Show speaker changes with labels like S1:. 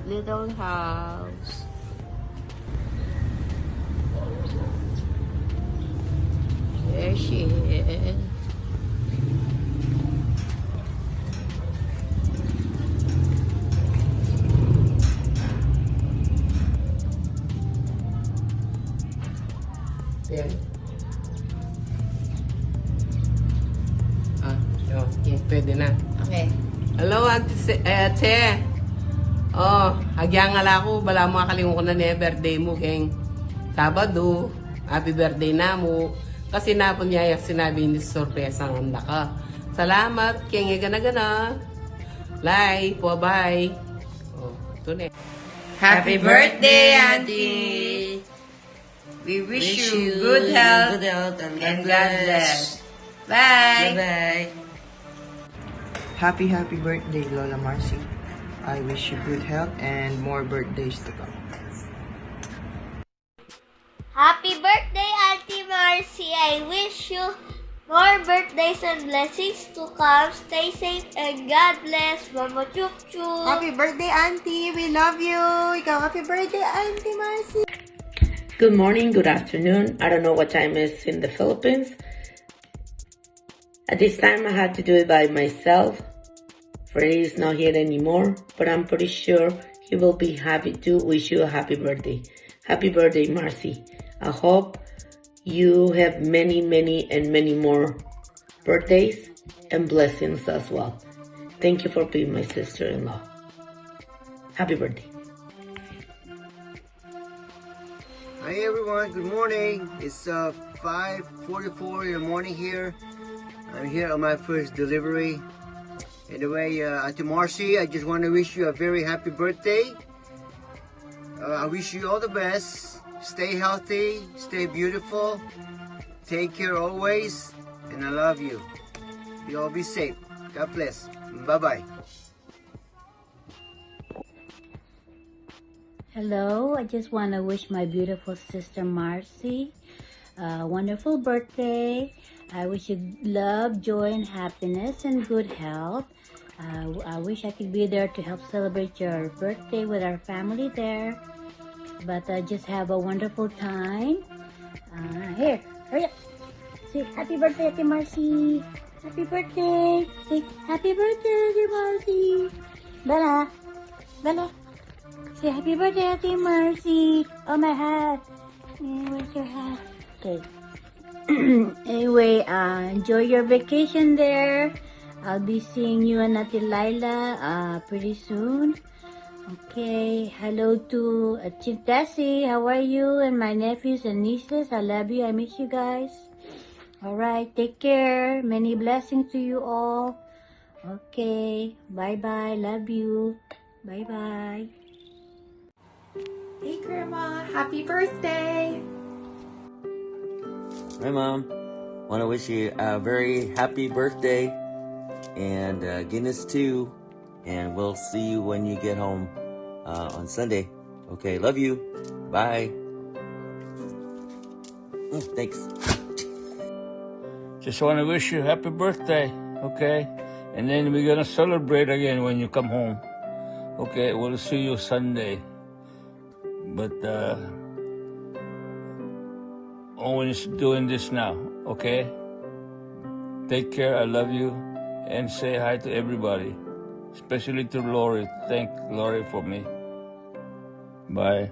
S1: little house. There she is. Yan. Okay, pwede na.
S2: Okay.
S1: Hello, Ate. Oh, hagyang nga ko. Bala mo kalimutan na niya birthday mo, keng Sabado. Happy birthday na mo. Kasi napon niya sinabi ni sorpresa ng handa ka. Salamat, keng gana-gana. Lai, po, bye. Oh, ito na.
S2: Happy birthday, Auntie! We wish you good health and God bless. Bye!
S3: Bye-bye. Happy birthday, Lola Marcy. I wish you good health and more birthdays to come.
S4: Happy birthday, Auntie Marcy. I wish you more birthdays and blessings to come. Stay safe and God bless. Mama Chup Chup.
S2: Happy birthday, Auntie! We love you! Ikaw, happy birthday, Auntie Marcy!
S5: Good morning, good afternoon. I don't know what time it is in the Philippines. At this time, I had to do it by myself. Freddy is not here anymore, but I'm pretty sure he will be happy to wish you a happy birthday. Happy birthday, Marcy. I hope you have many, many, and many more birthdays and blessings as well. Thank you for being my sister-in-law. Happy birthday.
S6: Hi everyone, good morning. It's 5:44 in the morning here. I'm here on my first delivery. Anyway, Auntie Marcy, I just want to wish you a very happy birthday. I wish you all the best. Stay healthy, stay beautiful. Take care always, and I love you. You all be safe. God bless. Bye-bye.
S7: Hello, I just want to wish my beautiful sister Marcy a wonderful birthday. I wish you love, joy, and happiness and good health. I wish I could be there to help celebrate your birthday with our family there. But just have a wonderful time. Here, hurry up. Say happy birthday, Ate Marcy. Happy birthday. Say happy birthday, Ate Marcy. Bella. Bella. Say happy birthday, Ate Marcy. Oh, my hat. Where's your hat? Okay. Anyway, enjoy your vacation there. I'll be seeing you and Ate Laila pretty soon. Okay. Hello to Chief Tessie. How are you? And my nephews and nieces. I love you. I miss you guys. All right. Take care. Many blessings to you all. Okay. Bye-bye. Love you. Bye-bye.
S2: Hey, Grandma! Happy birthday!
S8: Hi, Mom. Want to wish you a very happy birthday and Guinness too. And we'll see you when you get home on Sunday. Okay, love you. Bye. Thanks.
S9: Just want to wish you happy birthday, okay? And then we're going to celebrate again when you come home. Okay, we'll see you Sunday. But Owen's doing this now, okay? Take care, I love you, and say hi to everybody, especially to Lori. Thank Lori for me. Bye.